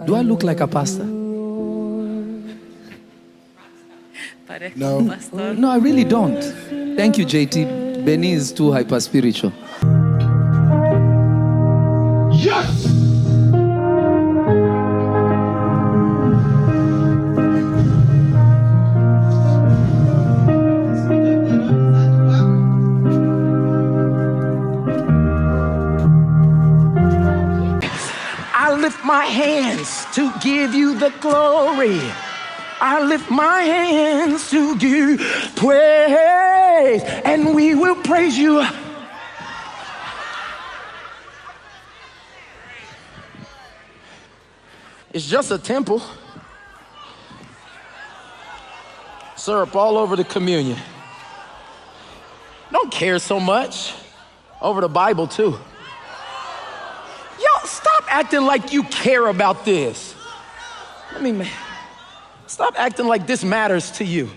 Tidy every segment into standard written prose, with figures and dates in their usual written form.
Do I look like a pastor? No. No, I really don't. Thank you, JT. Benny is too hyper spiritual. Yes! I lift my hands to give you the glory. I lift my hands to give praise, and we will praise you. It's just a temple. Syrup all over the communion. Don't care so much over the Bible too. Yo, stop acting like you care about this. Stop acting like this matters to you.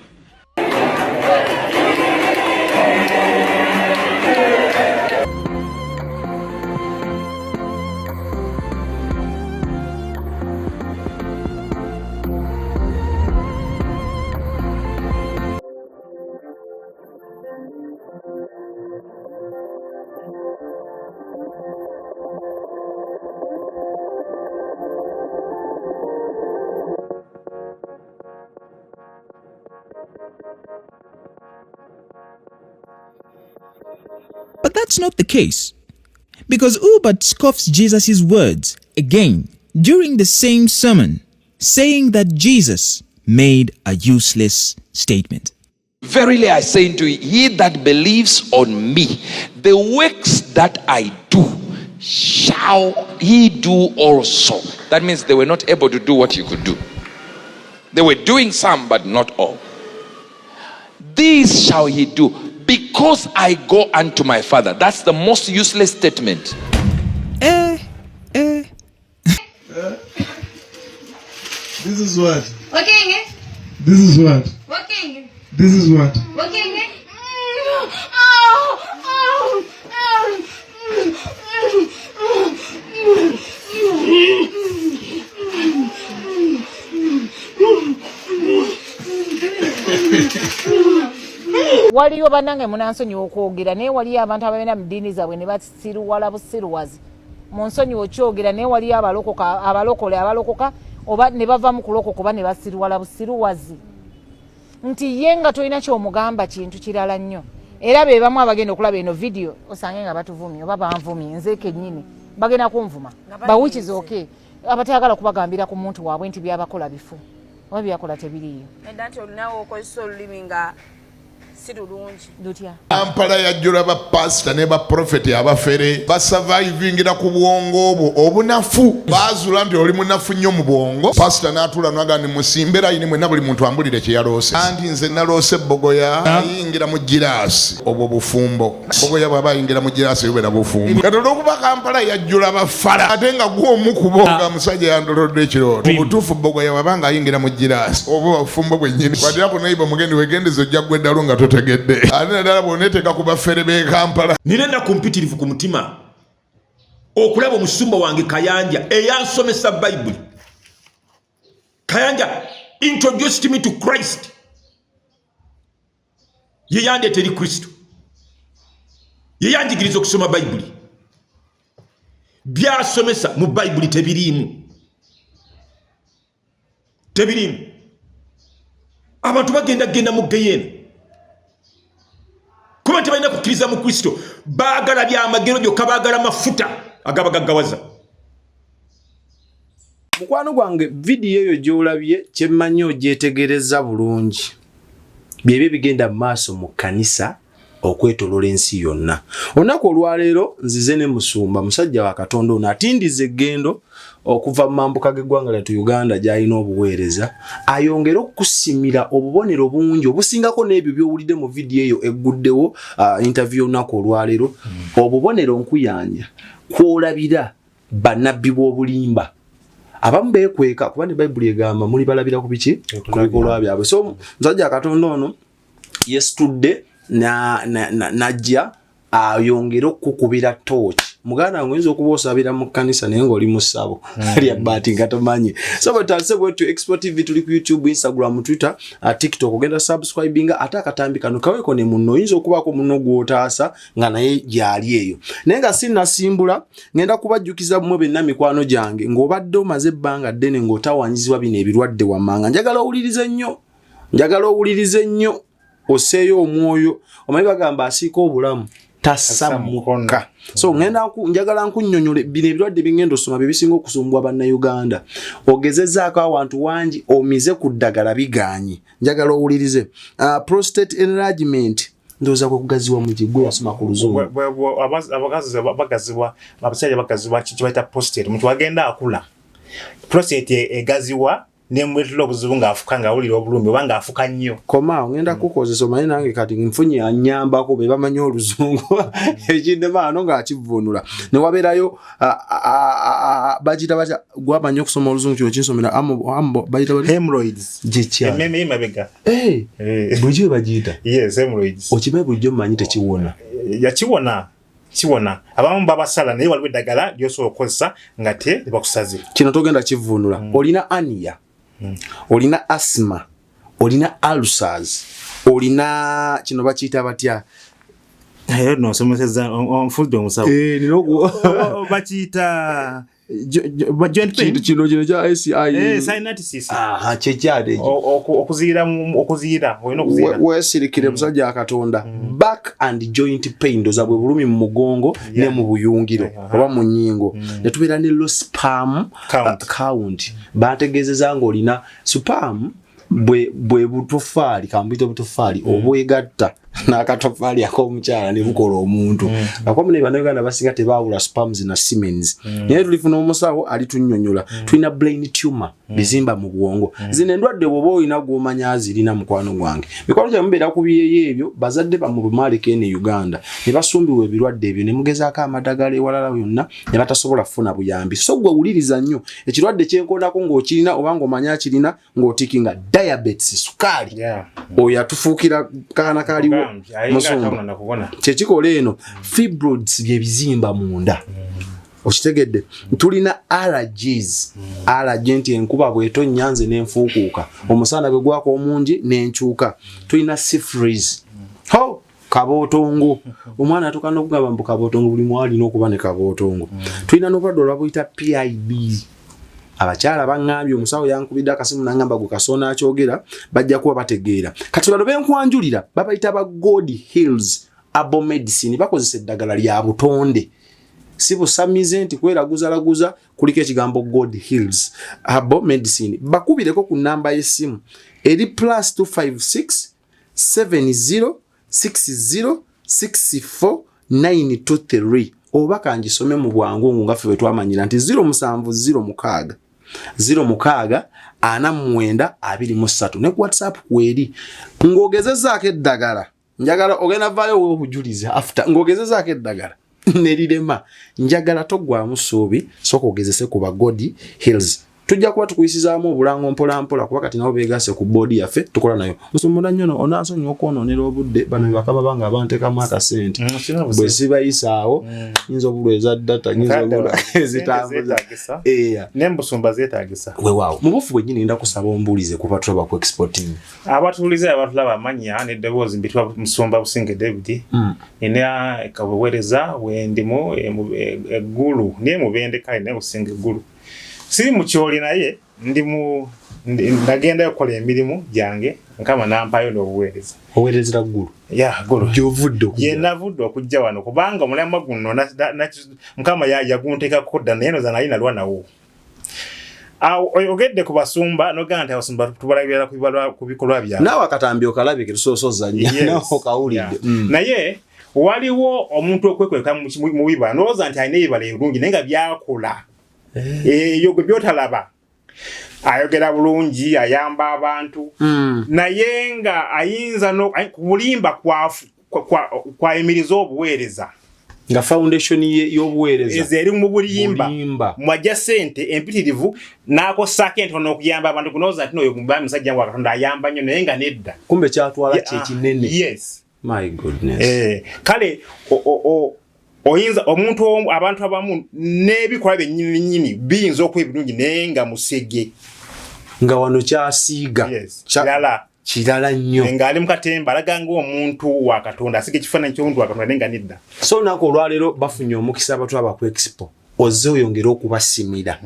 But that's not the case, because Ubud scoffs Jesus' words again during the same sermon, saying that Jesus made a useless statement. Verily I say unto you, he that believes on me, the works that I do, shall he do also. That means they were not able to do what you could do. They were doing some, but not all. These shall he do, because I go unto my Father. That's the most useless statement. This is what? Okay. This is what? Okay. This is what? Okay. Waliyo bannange munansonyiwa okwogera naye waliyo abantu abalina mu ddiini zaabwe ne basiruwala busiruwazi mu nsonyiwa okyogera naye waliyo abalokoka oba ne bava mu kulokoka oba ne basiruwala busiruwazi nti ye nga tolina kyomugamba kintu kirala nnyo era be bamu abagenda okulaba eno vidiyo osange nga batuvumye oba banvumye nze kennyini bagenda kunvuma bawikize oke abatayagala kubagambira ku muntu waabwe nti byabakola bifu oba byakola tebiriiyo Edda nti olinawo okozesa olulimi nga si lulungi. Dutya Kampala yajjula ba pastor ne ba prophet abafere basurvivingira ku bwongo obwo obunafu baazula nti oli munafu nnyo mu bwongo. Pastor n'atula n'agamba musimbe layini mwenna buli muntu ambulire kye yaloose anti nze naloose bogoya ayingira mu giraasi obwo bufumbo bogoya bw'aba ayingira mu giraasi bibeera bufumbo katono okuba Kampala yajjula bafala ate nga gw'omu ku bo nga musajja yandolodde ekirooto obutuufu bogoya bw'aba nga ayingira mu giraasi obwo bufumbo bwennyini kwatira ku neiba mugendi wegendezo ojja gwe eddalo nga totegedde ate naddala bw'oneeteeka ku bafere b'e Kampala. Nina kumpitirivu ku mutima okulaba omusumba wange Kayanja eyansomesa Bible. Kayanja introduced me to Christ. Ye yandeeta eri Kristo. Ye yanjigiriza okusoma Bible. Byasomesa mu Bible tebiriimu. Abantu bagenda mu geyena. Kuba tebalina kukkiriza mu Kristo baagala byamagero gyokka baagala mafuta agabagaggawaza. Mukwano gwange vidiyo eyo gy'olabye kyemmanyi ogyetegereza bulungi byebyo bigenda mu maaso mu kanisa okwetolola ensi yonna. Olunaku olwaleero nzize ne musumba musajja wa Katonda ono atindiza eggendo okuva mu mambuka g'eggwanga lyattu Uganda gy'alina obuweereza ayongera okusimira obubonero bungi obusingako n'ebyo by'owulidde mu vidiyo eyo egguddewo interview olunaku olwaleero obubonero nkuyanja kwolabira bannabbi b'obulimba abamu beekweka kuba ne Bayibuli egamba muli balabira ku biki ku bikolwa byabwe. So musajja Katonda ono yesitudde najja ayongera okukubira tooki muganda ngoyinza okuba osabira mu kanisa naye ng'oli mu ssabo lya bbaati nga tomanyi. So bwetandise bwetu xpotv tuli ku YouTube, Instagram, Twitter, TikTok. Ogenda subscribinga ate akatambi kano kaweeko ne munno oyinza okubaako munno gw'otaasa nga naye gyali eyo. Naye nga sinnasimbula ngenda kubajjukiza mmwe benna mikwano gyange ng'obadde omaze ebbanga ddene ng'otawanyizibwa bino ebirwadde wammanga. Njagala owulirize nnyo oseeyo omwoyo. Omanyi bagamba asiika obulamu tasammuka. So njagala nkunnyonnyola bino ebirwadde bingenda osoma bye bisinga okusumbwa bannayuganda. Ogezezzaako awantu wangi omize ku ddagala biganye. Njagala owulirize. Prostate enlargement ndowooza kwe kugaziwa mu gigwe wasoma ku Luzungu. Abasajja bagazibwa kiki bayita prostate. Omuntu agenda akula. Prostate egaziwa nemwetula obuzibu ng'afuka ng'awulira obulumi oba ng'afuka nnyo. Koma ngenda kukozesa omanyi nange kati nfunye anyambako be bamanyi Oluzungu ekinemaano ng'akivvuunula. Ne wabeerayo bagiyita batya gwamanyi okusoma Oluzungu kino kinsomera ambo bagiyita batya? Hemorrhoids. Gikya. Emmeme emabega. Bulijjo bagiyita? Yes, hemorrhoids. Okimanyi bulijjo mmanyi tekiwona. Kiwona abamu babasala naye waliwo eddagala lyosobola okukozesa nga tebakusaze. Kino togenda kivvuunula. Olina ania, olina asthma, olina ulcers, olina kino bakiyita batya? No, someseza onfudde omusawo. Bakiyita joint pain. Kino kya SI. Sinusitis. Kyekyade ekyo. Okuzira olina okuzira. Weesirikire musajja akatonda. Back and joint pain ndoza bwe bulumi mu mugongo ne mu buyungiro oba mu nnyingo. Ne tubeera ne low sperm count. Bategeezeza ng'olina sperm bwe butofaali kambuyita butofaali obwegatta n'akatofaali ak'omukyala ne bukola omuntu. Akwamune bannayuganda basinga tebaawula sperms na semens. Naye tulifuna omusawo alitunnyonnyola. Tulina brain tumor, bizimba mu bwongo. Zino endwadde bw'oba olina gw'omanya azirina mukwano gwange. Mikwano gyammwe mubeera ku byeyo ebyo bazadde bammwe bwe mwaleka eno e Uganda ne basumbiwa ebirwadde ebyo ne mugezaako amadagala ewalala yonna ne batasobola kufuna buyambi. So gwe wuliriza nnyo ekirwadde kyenkoonako ng'okirina oba ng'omanya akirina ng'otikinga diabetes, sukaali. Oyo atufuukira kaana kaaliwo musumba. Kyekikola eno fibroids byebizimba munda. Okitegedde. Tulina allergies. Allergy nti enkuba bw'etonnya nze n'enfuukuuka. Omusana bwe gwako omungi n'enkyuka. Tulina syphilis. Kabootongo. Omwana atukana okugamba mbu kabootongo buli mwalina okuba ne kabootongo. Tulina n'obulwadde olwabuyita PID. Abakyala bangambye omusawo yankubidde akasimu nangamba gwe Kasona akyogera bajja kuba bategeera. Kati bano benkwanjulira babayita ba God Hills Herbal Medicine bakozesa eddagala lya butonde. Si busamize nti kweraguza kuliko ekigambo God Hills Herbal Medicine. Bakubireko ku namba y'essimu eri +256 70 60 64 923 oba kangisome mu bwangu nga ffe twamanyira nti 070 06 49 23 ne WhatsApp kweri ng'ogezezzaako eddagala njagala ogenda vaayo obujulizi after ng'ogezezzaako eddagala nerirema njagala toggwamu ssuubi sooka ogezese ku ba God Hills. Tujja kuba tukuyisizaamu obulango mpola kuba kati nabo beegase ku boodi yaffe tukola nayo. Musumula nnyo onansonyiwa okwonoonera obudde bano bakaba banga abanteekamu akasente bwe sibayisaawo nyinza obulweza data nyinza obulwa zitambuza n'embusumba zeetaagisa. Weewaawo mu bufu bwennyini ngenda kusaba ombuulize ku batulaba ku exporting. Abatuulize abatulaba amanya n'eddoboozi mbitwa Musumba Businge David ina kabuweereza wendimu eggulu naye mubendeka ina Businge eggulu. Siri mu kyoli naye ndagenda okukola emirimu gyange nkama nampayo n'obuweereza. Oweerezera ggulu? Ggulu. Gy'ovudde okujja? Ye navudde okujja wano kubanga omulamwa guno mukama yagunteekako dda naye noza naye nalwa nawo. Ogedde ku basumba n'ogamba nti abasumba tubalabira ku bikolwa byabwe. Naawe akatambi okalabike tusoosooza nnyo naawe okawulidde. Naye waliwo omuntu okwekweka mu bibala n'olowooza nti alina ebibala ebirungi naye nga byakola. Eyo gwe byotalaba. Ayogera bulungi ayamba abantu naye nga ayinza kubulimba kwa emiriza obuweereza nga foundation y'obuweereza eri mu bulimba mwajja sente empitirivu n'akosaako entono okuyamba abantu kunooza ati n'oyo musajja wa Katonda ayamba nnyo naye nga nedda kumbe kyatwala kye kinene. Yes, my goodness. Kale oyinza omuntu abantu abamu n'ebikola byennyini biyinza okuba ebirungi naye nga musege nga wano kyasiiga kirala nnyo ng'ali mu katemba alaga ng'omuntu wa Katonda asiga ekifaananyi ky'omuntu wa Katonda naye nga nedda. So nako olwaleero bafunye omukisa abatwaba ku expo ozze oyongera okubasimira.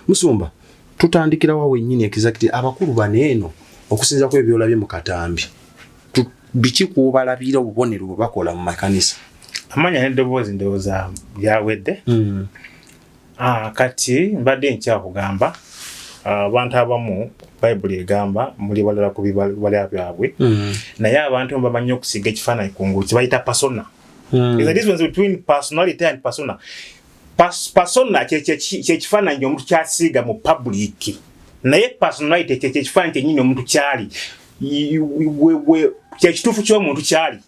Musumba tutandikirawo wennyini exactly abakulu baneeno okusinza ku ebyolabye mu katambi biki kubalabira obubonero bwe bakola mu makanisa. Amanya n'eddoboozi ndowooza byawedde. Kati mbadde nkyakugamba abantu abamu Bayibuli egamba muli balala ku bibala byabwe naye abantu bamanyi okusiga ekifaananyi kungulu kibayita persona. There's a difference between personality and persona. Persona kyekifaananyi omuntu kyasiiga mu public naye personality kyekifaananyi kyennyini omuntu kyali kyekituufu ky'omuntu kyali.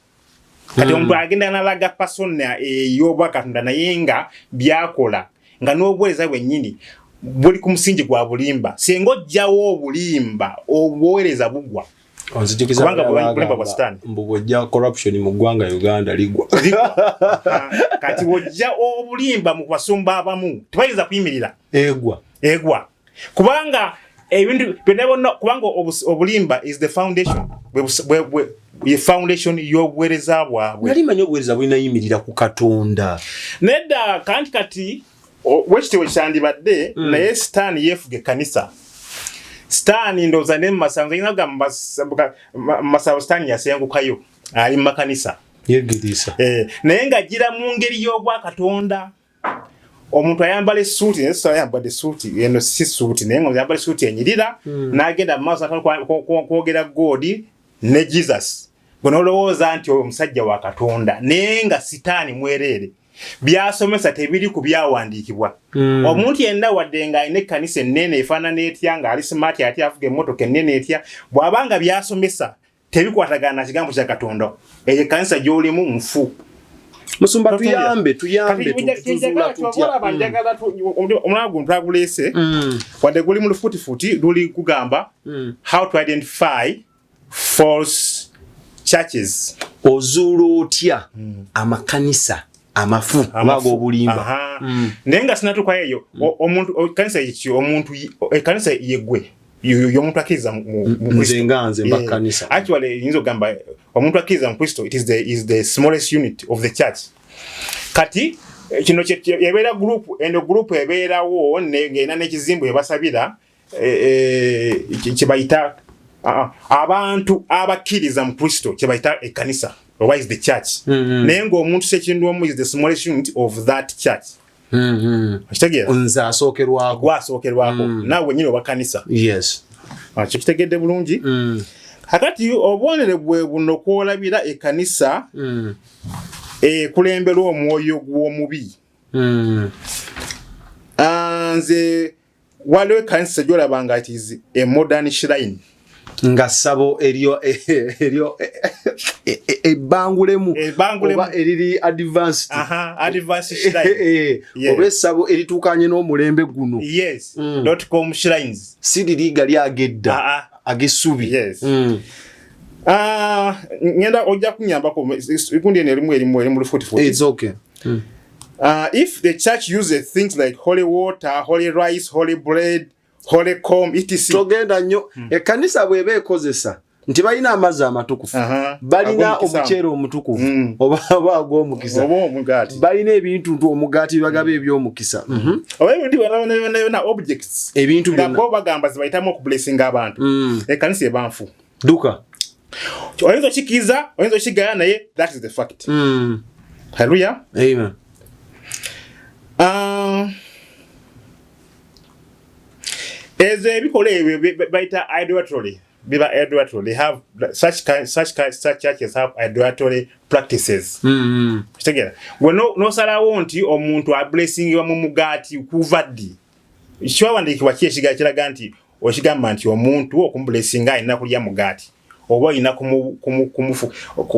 Kati omuntu agenda n'alaga persona ey'obwa Katonda naye nga byakola nga n'obuweereza bwennyini buli ku musingi gwa bulimba. Singa ojjawo obulimba obuweereza bugwa. Kubanga bulimba bwa Sitaani. Mbugojja corruption mu ggwanga Uganda ligwa. Kati wojja obulimba mu basumba abamu tebayinza kuyimirira. Egwa. Kubanga ebintu byonna kubanga obulimba is the foundation. Ye foundation y'obuweereza bwabwe. Nali manyi obuweereza bulina yimirira ku Katonda. Nedda kati wekitewe kyandibadde naye Sitaani yeefuga ekanisa. Sitaani ndowooza ne mumasango inaga masabo Sitaani yasengukayo ali mu makanisa. Yegirisa. Naye ng'agira mu ngeri y'obwa Katonda. Omuntu ayambala essuuti naye so ayambadde essuuti eno si ssuuti naye ng'ayambala essuuti enyirira n'agenda mu maaso kwogera God ne Jesus. Bonolowooza nti omusajja wa Katonda naye nga Sitaani mwereere. Byasomesa tebiri ku byawandiikibwa. Omuntu yenna wadde nga alina ekkanisa ennene efaanana etya nga ali smart ate avuga emmotoka ennene etya bw'abanga byasomesa tebikwatagana na kigambo kya Katonda. Eyo ekkanisa gy'olimu nfu. Musumba tuyambe tutuzula tutya. Omulala guno twaguleese wadde guli mu lufuutifuuti luli kugamba how to identify false churches. Ozuula otya amakanisa amafu abago obulimba. Naye nga sinatuuka eyo omuntu kanisa ekyo omuntu ekanisa yegwe y'omuntu akkiriza mu Kristo. Nze makanisa. Actually yinza ogamba omuntu akkiriza mu Kristo is the smallest unit of the church. Kati kino yabeera group eno group ebeerawo ng'erina n'ekizimbo ebasabira kyebayita abantu abakkiriza mu Kristo kyebayita ekanisa. Or is the church. Naye ng'omuntu sekindomu is the smallest unit of that church. Kitegeera? Nze asookerwako. Gwasookerwako. Naawe nyine oba kanisa. Yes. Kyo kitegedde bulungi. Kakati obubonero bwe buno kwolabira ekanisa kulembera omwoyo gw'omubi. Nze waliwo ekanisa gy'olaba nga it is a modern shrine. Nga sabo eryo ebangulemu oba eriri advanced. Advanced shrine. Oba sabo eritukanye n'omulembe guno. Yes. .com shrines. Siriri gali agedda agesubi. Yes. Ngenda ojja kunyambako ikundi eno erimu mu lufuutifuuti. It's okay. If the church uses things like holy water, holy rice, holy bread, holy comb, etc. Togenda nnyo ekanisa bw'eba ekozesa nti balina amazzi amatukufu, balina omuceere omutukuvu oba agw'omukisa, balina ebintu omugaati bagaba eby'omukisa, oba ebintu byonna objects, ebintu byonna bo bagamba zibayitamu okublessinga abantu. Ekanisa ebanfu dduka oyinza okikiriza oyinza okigaya naye that is the fact. Hallelujah. Amen. Ezo ebikola ebyo bayita idolatry. Biba idolatry. They have such churches have idolatry practices. Kitegeera. Gwe n'osalawo nti omuntu ablessingibwa mu mugaati kuva ddi. Kyawandiikibwa ki ekigambo kiraga nti okigamba nti omuntu okumublessinga alina kulya mugaati oba alina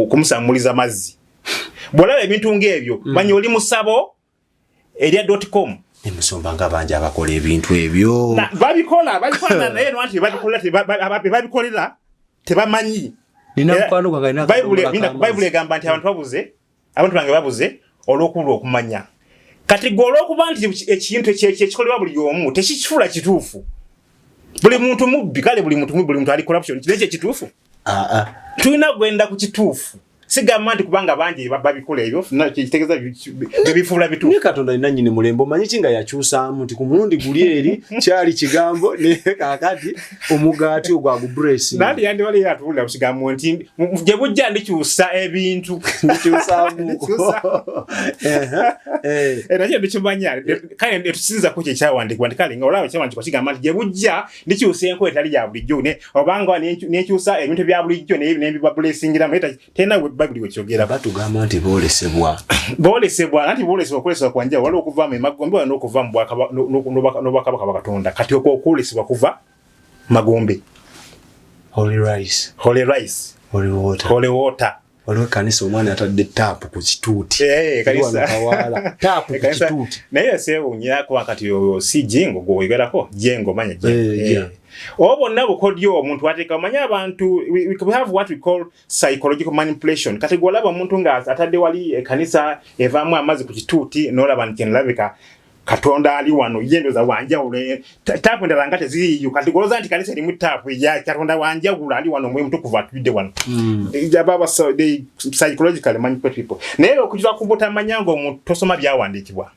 kumusamuliza mazzi. Bw'olaba ebintu ng'ebyo manya oli musabo erya.com. Emusomba nga bangi abakola ebintu ebyo. Babikola naye nwanti babikolera tebamanyi. Nina mukwano gwange Bible egamba nti abantu bange babuze olw'okubula okumanya kati gwe olw'okuba nti ekintu ekikolebwa buli omu tekikifula kituufu buli muntu mubbi kale buli muntu ali corruption ekyo kituufu tulina gwenda ku kituufu sigamba nti kubanga bangi babikola ebyo kitegeeza bibifuula bituufu ne Katonda alina nnyini mulembe omanyi ki nga yakyusaamu nti ku mulundi guli eri kyali kigambo ne kaakati omugaati ogwagubresi nandi yandi wali yatulira ku kigambo nti gye bujja ndikyusa ebintu ndikyusaamuko nakyo ndikimanya kale tusinza ku kyekyawandikibwa nti kale nga olaba ekyawandikibwa kigamba nti gye bujja ndikyusa enkola etali ya bulijjo obanga nekyusa ebintu bya bulijjo nebibabulesingiramu tena Bible wekyogera batugamba nti boolesebwa nanti boolesebwa okolesebwa kwa njawulo waliwo okuva mu magombe waliwo n'okuva mu n'obwakabaka bwa Katonda kati okwolesebwa kuva magombe holy rice holy water waliwo ekkanisa omwana yatadde taapu ku kituuti taapu ku kituuti naye seewuunyirako wakati si jengo gweoyogerako jengo manya jengo obonna bukodyo omuntu ateeka omanya abantu we have what we call psychological manipulation kati gwolaba omuntu nga atadde wali ekkanisa evaamu amazzi ku kituuti n'olaba nti nalabika Katonda ali wano yendoza wanjawulo taapu endala nga teziriyo kati goloza nti kanisa erimu taapu ya Katonda wanjawulo ali wano mwe mutukuvu atudde wano baba so they psychologically manipulate people naye okukiva kubutamanya ngo omuntu tosoma byawandikibwa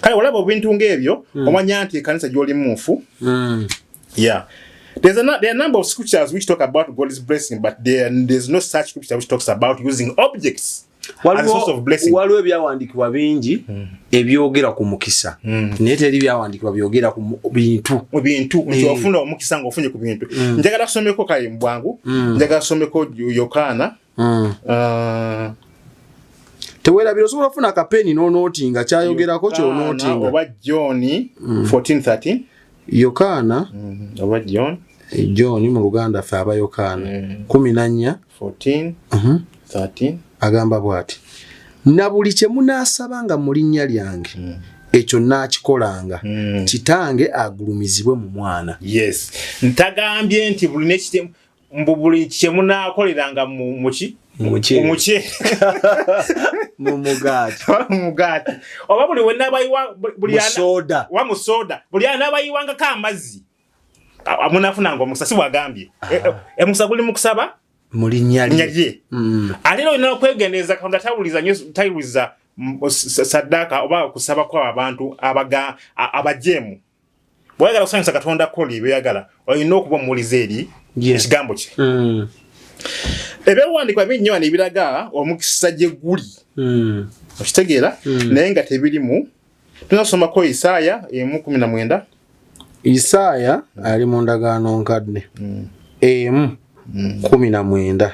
kale olaba obintu ng'ebyo omanya nti kanisa gy'oli mufu yeah. There are a number of scriptures which talk about God's blessing, but there's no such scripture which talks about using objects as a source of blessing. Waliwo ebyawandikibwa bingi ebyogera ku mukisa naye teri byawandikibwa byogera ku bintu nti ofuna omukisa ng'ofunye ku bintu njagala kusomeko kale mbwangu njagala kusomeko Yokaana teweerabira osobola ofuna akapeni n'onootinga kyayogerako ky'onootinga oba John 14:13 Yokaana oba John mu Luganda ffe aba Yokaana 14:13 agamba bw'ati na buli kye munaasabanga mu linnya lyange ekyo nnaakikolanga kitange agulumizibwe mu mwana. Yes, ntagambye nti buli kye munaakoleranga mu mugaati oba buli wenaabayiwa mu soda buli anaabayiwangako amazzi munafunanga omukisa si bwagambye emukisa guli mu kusaba mu linnya lye ate olina okwegendereza Katonda tawuliza saddaaka oba kusaba kw'abantu abajeemu bw'oyagala okusanyusa Katonda kola ebyeyagala olina okuba omuwuliza eri ekigambo kye ebyawandiikibwa bingi nnyo ebiraga omukisa gye guli okitegeera naye nga tebirimu tunasomako Isaaya 1:19 Isaaya ali mu ndagaano nkadde 19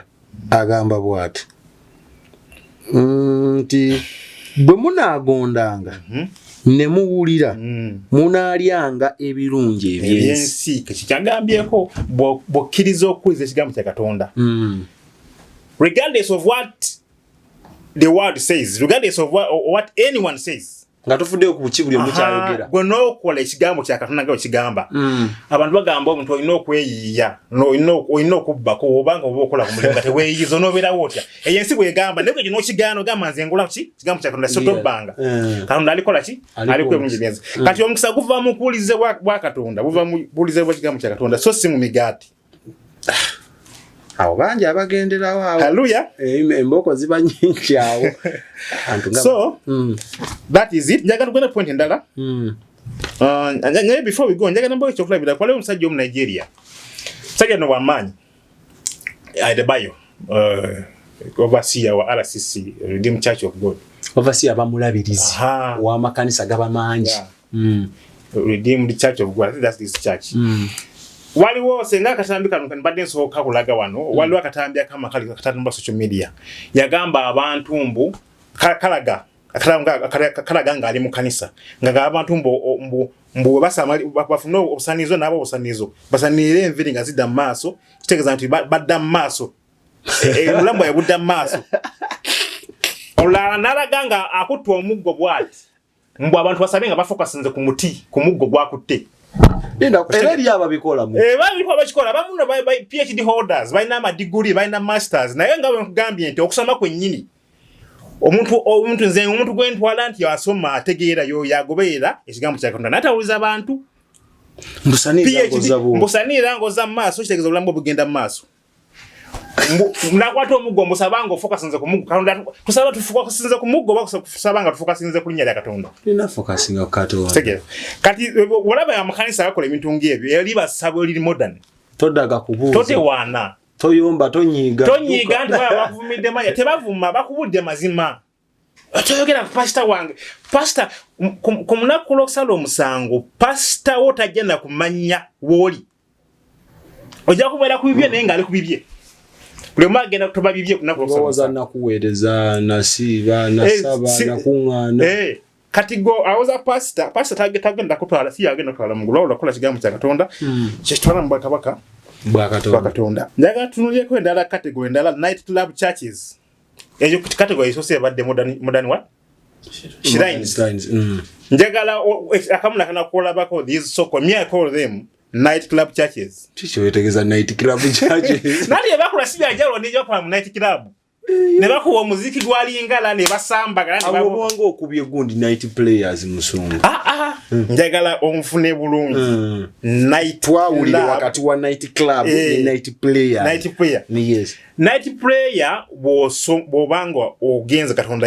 agamba bw'ati nti bwe munaagondanga ne muwulira munaalyanga ebirungi eby'ensi. Kyekigambyeko bw'okkiriza okuwuliza ekigambo kya Katonda regardless of what the world says, regardless of what anyone says, nga tufuddeyo ku buki buli omu kyayogera gwe n'okola ekigambo kya Katonda nga okigamba abantu bagamba omuntu olina okweyiiya olina okubbako obanga oba okola ku mulimu nga teweeyiiza onoobeerawo otya eyo ensi bwegamba naye gwe n'okigaana ogamba nze ngola ki kigambo kya Katonda sotobbanga Katonda alikola ki aliko ebirungi byenzi kati omukisa guva mu kuwuliza bwa Katonda buva mu buwuliza bwa kigambo kya Katonda so si mu migaati. Awo bangi abagenderawo awo. Hallelujah. Emboko ziba nyingi awo. So, that is it. Njagala tugenda point endala. Before we go, njagala mboyo kyokulabira kwaliwo omusajja omu Nigeria. Musajja no wamaanyi. Adebayo. Overseer wa RCC, Redeemed Church of God. Overseer bamulabirizi w'amakanisa gaba mangi. Redeemed Church of God. I think that's this church. Waliwo senga akatambi kanu kanbadde nsoboka kulaga wano waliwo akatambi akama kali akatambi social media yagamba abantu mbu kalaga nga ali mu kanisa nga abantu mbu bafuna obusanizo nabo obusanizo basanire enviri nga zidda mu maaso kitegeeza nti badda mu maaso omulambo yabudda mu maaso olala nalaga nga akuttwa omuggo bwati mbu abantu basabe nga bafokasinze ku muti ku muggo gwakutte. Era eri ababikola mu. Babikola bakikola bamu na PhD holders, bayina amadiguri, bayina masters. Naye nga bwe nkugambye nti okusoma kwennyini omuntu nze omuntu gwentwala nti asoma ategeera yo yagobeera ekigambo kya Katonda natawuliza abantu mbusanira ngoza mu maaso kitegeeza obulamu bugenda mu maaso nakwata omuggo mbusabanga ofokasinze ku muggo Katonda tusaba tufokasinze ku muggo bakusabanga tufokasinze ku linnya lya Katonda nina fokasinga ku Katonda kati olaba ya makanisa akola ebintu ng'ebyo eri basabo liri modern todaga kubuuza totewaana toyomba tonyiga nti bakuvumidde manya tebavuma bakubudde mazima toyogera ku pastor wange pastor ku munaku lw'okusala omusango pastor wo tajja na kumanya w'oli ojja kubeera ku bibye naye ng'ali ku bibye buli omu agenda kutoba bibye ku munaku lw'okusala nakuweereza nasiiba nasaba nakuŋŋaana kati go awoza pastor tagenda kutwala si yagenda kutwala mu gulo olakola kigambo kya Katonda kyekitwala mu Bwakabaka bwa Katonda njaga tunulyeko endala category endala night club churches ejo category so se badde modern what shrines njagala akamuna kana kwolabako these so-called me I call them night club churches ticho wetegeza night club churches nali ebakula sibya jalo nijo kwa night club ne bakuwa muziki gwalingala ne basamba kandi abo bongo okubye gundi night players musungu njagala omfune bulungi night twawuli wakati wa night club ni night player yes night player bobanga ogenza Katonda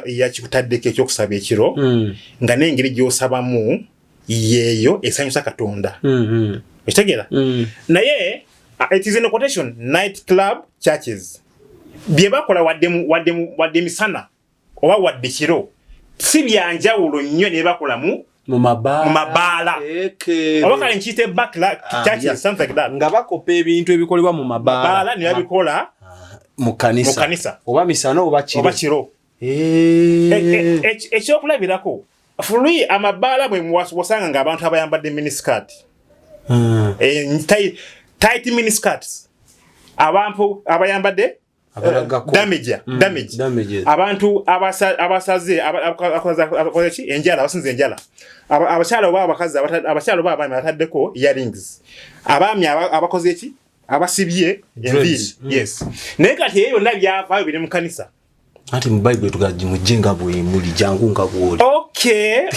ya kikutaddeko ekyokusaba ekiro nga n'engeri gy'osabamu yeeyo esanyusa Katonda ekitegeera naye it is in quotation night club churches bye bakola wadde misana oba wadde kiro si byanjawulo nnyo ne bakola mu mabaala oba kale nkiyite churches something like that nga bakopa ebintu ebikolebwa mu mabaala ne babikola mu kanisa oba misana oba kiro ekyokulabirako fuli amabaala bwe wasanga ng'abantu abayambadde miniskirt tight miniskirts abantu abayambadde damage abantu abasaze abakoze enjala abasinze enjala abakyala oba abakazi abakyala oba abaami bataddeko earrings abaami abakoze eki abasibye enviiri yes naye kati eyo yonna byavaayo biri mu kanisa ati mu Bible tugaji mujenga bwe muri jangu nga bwoli okay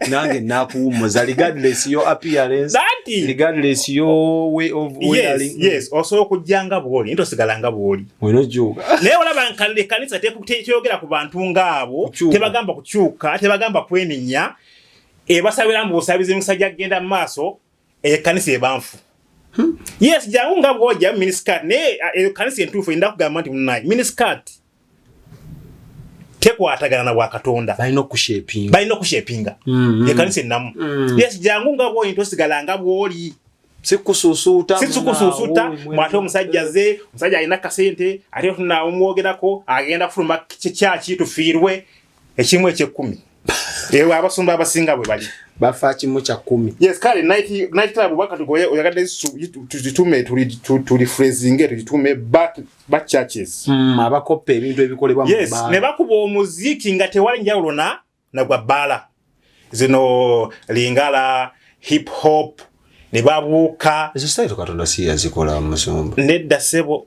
nange nakuwumuza regardless your appearance regardless your way of wearing yes also kujanga bwoli into sigalanga bwoli weno juga naye olaba nkalire kanisa tekuyogera ku bantu ngabo tebagamba kukyuka tebagamba kwenenya ebasabira mu busabizi musajja agenda mu maaso kanisa ebanfu yes jangu nga bwoja miniskirt ne kanisa entuufu inda kugamba nti munayi miniskirt tekwatagana na bwa Katonda balina okushapinga ekanisa ennamu yes jangu nga bwo into sigalanga bwoli sikususuta mwate omusajja alina kasente ate tuna omwogerako agenda kufuluma kyaki tufiirwe ekimu ekye-10 ewe abasumba abasinga bwe bali bafa kimu kya 10 yes kale night club wakati oyagadde tuzitume tuli phrasing tuzitume back churches abakopa ebintu ebikolebwa mu yes ne bakuba omuziki nga tewali njawulo na gwa bala zino lingala hip hop ne babuuka ezo style Katonda si yazikola musumba nedda sebo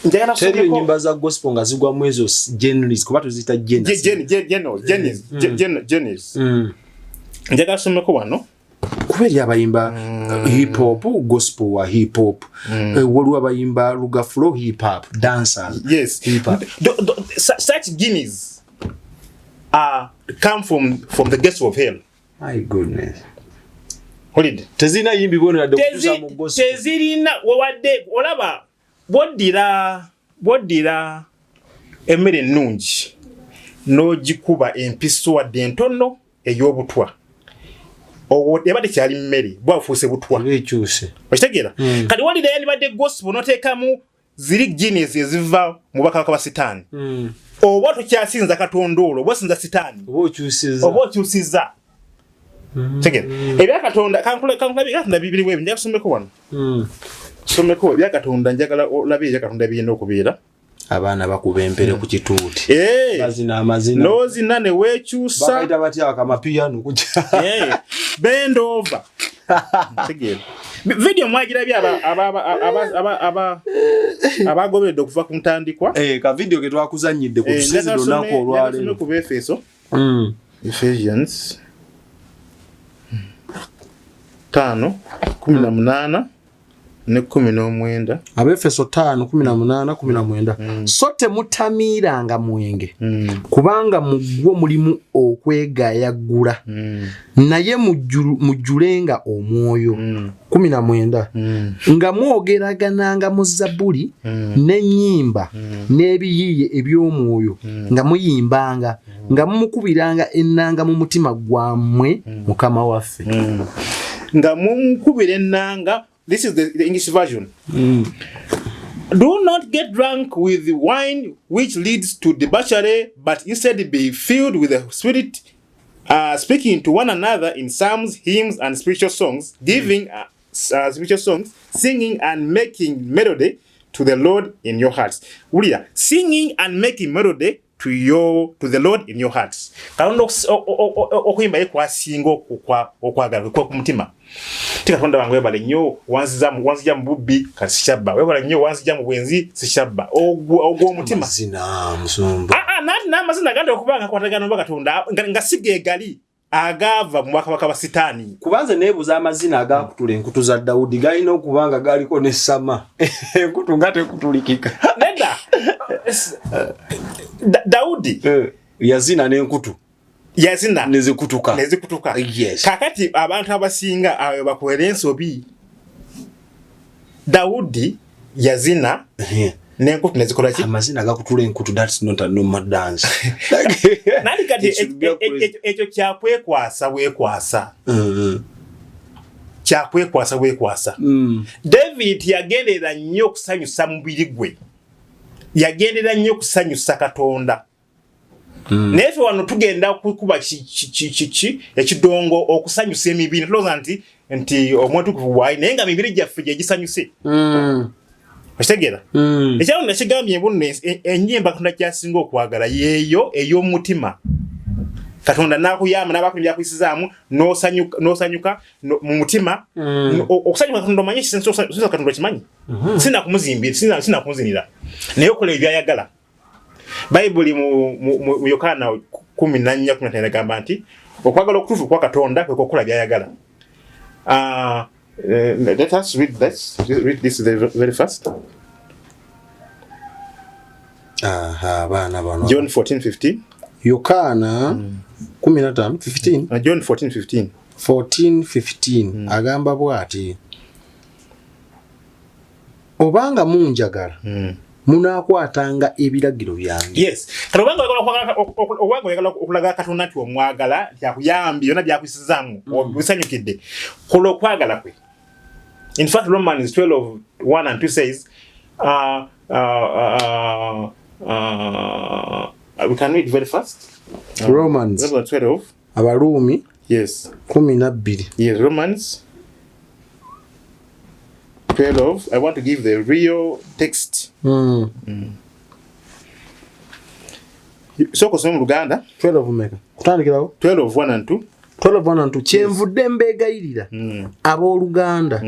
njagala kusoma nyimba za gospel nga zigwa mu ezo genres kuba tuzita genres njagala kusomeko wano kubera abayimba hip hop gospel wa hip hop waliwo abayimba luga flow hip hop dancers yes hip hop such guineas come from the gates of hell my goodness holid tezina yimbi bono ya dokuza mu gospel tezirina wadde olaba bodira emmere ennungi n'ogikuba empiso wadde entono ey'obutwa yabadde kyali mmere bwafuuse butwa okitegeera kati walira yandibadde gospel noteekamu ziri guineas eziva mu bakabaka ba sitaani oba tokyasinza Katonda olwo oba osinza sitaani oba okyusiza tegeera ebya Katonda kankulabira bibiri bwebi njagala kusomeko wano someko ebya Katonda njagala olabe ebya Katonda birina okubeera abaana bakuba empere ku kituuti bazina amazina nozina ne weekyusa bakaita batya akamapiano kujja bend over tegeera video mwagirabya abagobedde okuva ku ntandikwa ka video ke twakuzanyidde ku tusinzi lunaku olwaleero ku Efeso Ephesians 5:18 ne 19 Abefeso 5:18-19 so temutamiiranga mwenge kubanga mugwo mulimu okwegayagula naye mujjulenga omwoyo 19 nga mwogeragananga mu Zabbuli n'ennyimba n'ebiyiiye eby'omwoyo nga muyimbanga nga mumukubiranga ennanga mu mutima gwammwe Mukama waffe nga mumukubira ennanga. This is the English version. Do not get drunk with the wine which leads to debauchery, but instead be filled with the Spirit, speaking to one another in psalms, hymns, and spiritual songs, giving spiritual songs, singing and making melody to the Lord in your hearts. Singing and making melody to the Lord in your hearts. Kaondo okuyimba ekwasinga okwagala kwa kumutima. Tikatonda wangu webale nnyo wanzija mu bubbi kasishabba. Webale nnyo wanzija mu bwenzi sishabba. Ogwo omutima. Mazina musumba. Na mazina ganda okubanga kwatagana Katonda nga sigegali agava mu bakabaka ba Sitaani. Kubanze nebuza amazina agakutula enkutu za Daudi galina okubanga galiko ne Sama. Enkutu ngate kutulikika. Nenda. Daudi yazina n'enkutu. Yazina nezikutuka. Yes. Kakati abantu abasinga ayo bakwera ensobi. Daudi yazina n'enkutu nezikola ki? Amazina agakutula enkutu, that's not a normal dance. Nali kati ekyo kyakwekwasa wekwasa. Kyakwekwasa wekwasa. David yagendera nnyo okusanyusa mubiri gwe. Yagendera nnyo okusanyusa Katonda. Nefe wano tugenda kukuba ekidongo okusanyusa emibiri tuloza nti omuntu kufuwayi naye nga mibiri gyaffe gye gisanyuse. Okitegeera? Ekyawo nakigambye bunne ennyimba Katonda kyasinga okwagala yeeyo ey'omutima. Katonda nakuyamba n'abakulimbya kuyisizaamu n'osanyuka mu mutima. Okusanyuka Katonda omanye kisenso Katonda kimanyi. Sina kumuzimbira, sina kumuzinira. Naye okola ebyayagala. Bible mu Yohana 10:4 negamba nti okwagala okutuufu kwa Katonda kwe kokola byayagala. Let us read this very fast. John 14:15. Yohana 15. John 14:15. 14:15 agamba bw'ati obanga munjagala munaakwatanga ebiragiro byange. Yes. Obanga oyagala okulaga Katonda nti omwagala yakuyambi byonna byakwisizaamu obisanyukidde kola okwagala kwe. In fact, Romans 12:1-2 says we can read very fast. Romans 12. Abarumi. Yes. 12. Yes, Romans 12. I want to give the real text. So kusoma mu Luganda 12 meka. Kutandikirawo 12:1-2. 12:1-2 kyenvudde mbeegayirira abooluganda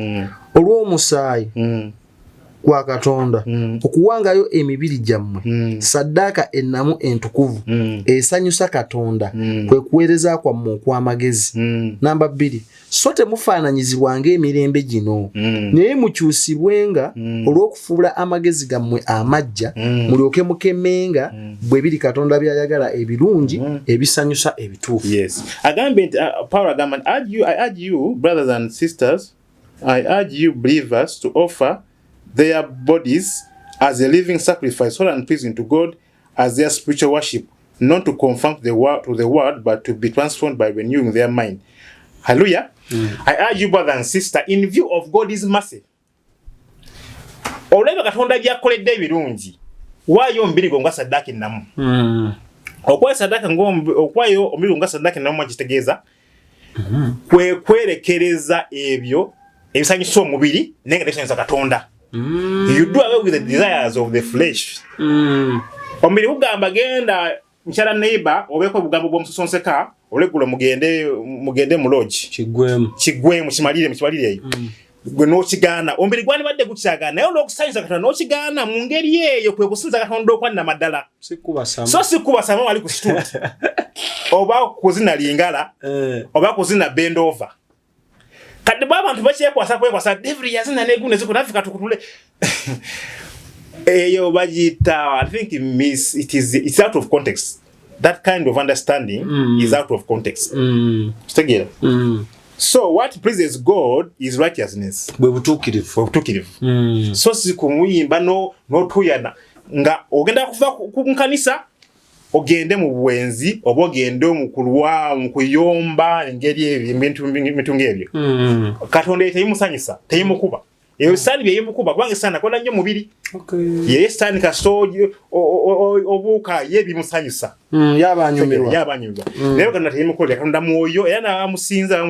olw'omusaayi gwa Katonda okuwangayo emibiri gyammwe saddaaka ennamu entukuvu esanyusa Katonda kwe kuweereza kwammwe okw'amagezi. Namba 2 so temufaananyizibwanga emirembe gino naye mukyusibwenga olw'okufuula amagezi gammwe amaggya mulyoke mukemenga bwe biri Katonda byayagala ebirungi ebisanyusa ebituufu. Yes. Agambye Paul agamba I urge you brothers and sisters, I urge you believers to offer their bodies as a living sacrifice, holy and pleasing to God, as their spiritual worship, not to conform to the world, but to be transformed by renewing their mind. Hallelujah. I urge you, brother and sister, in view of God's mercy. Oleba Katonda byakoledde ebirungi. Waayo omubiri gwo nga saddaaka ennamu. Okwayo saddaaka okwayo omubiri gwo nga saddaaka ennamu mwakitegeeza. Kwe kwerekereza ebyo ebisanyusa omubiri naye nga tebisanyusa Katonda. You do away with the desires of the flesh. Omubiri gugamba genda mchala neighbor obeko obugambo bw'omusonseka olegula mugende mu lodge kigwemu kimalire eyo gwe n'okigaana omubiri gwandibadde gukyagaana naye olw'okusanyusa Katonda n'okigaana mu ngeri eyo kwe kusinza Katonda okwanna maddala so sikubasama wali ku situuti oba kuzina lingala oba kuzina bend over kati bw'abantu bakyekwasa devil yazina n'egundi ezikunaafika tukutule eyo bagiyita I think it's out of context. That kind of understanding is out of context. Kitegeera. So what pleases God is righteousness. Bwe butuukirivu. So si kumuyimba n'otuyana nga ogenda kuva ku nkanisa ogende mu bwenzi oba ogende mu kulwa mu kuyomba engeri ebintu ng'ebyo. Katonda teyimusanyusa teyimukuba. Eyo sani bye yemukuba kubanga sana kola nnyo mubiri. Ye sani kasoje obuka ye bimusanyusa. Yabanyumirwa. Naye kana teyimukola Katonda mwoyo era namusinza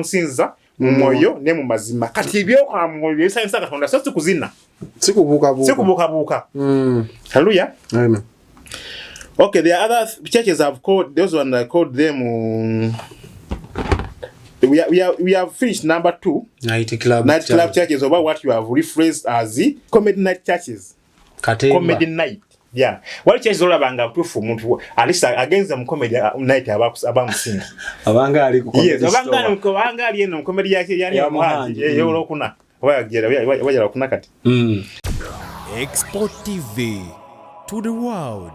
mu mwoyo ne mu mazima. Kati ebyo kwa mwoyo sanyusa Katonda so sikuzina. Sikubuka. Hallelujah. Amen. Okay, there are other churches I've called, those ones I called them. We have finished number 2. Night club churches, over what you have rephrased as the comedy night churches. Comedy night. Yeah. What church is all about for muntu at least against them comedy night about sing. Abanga ali no comedy yake yani yo kuna. Wajala kuna kati. XpotV to the world.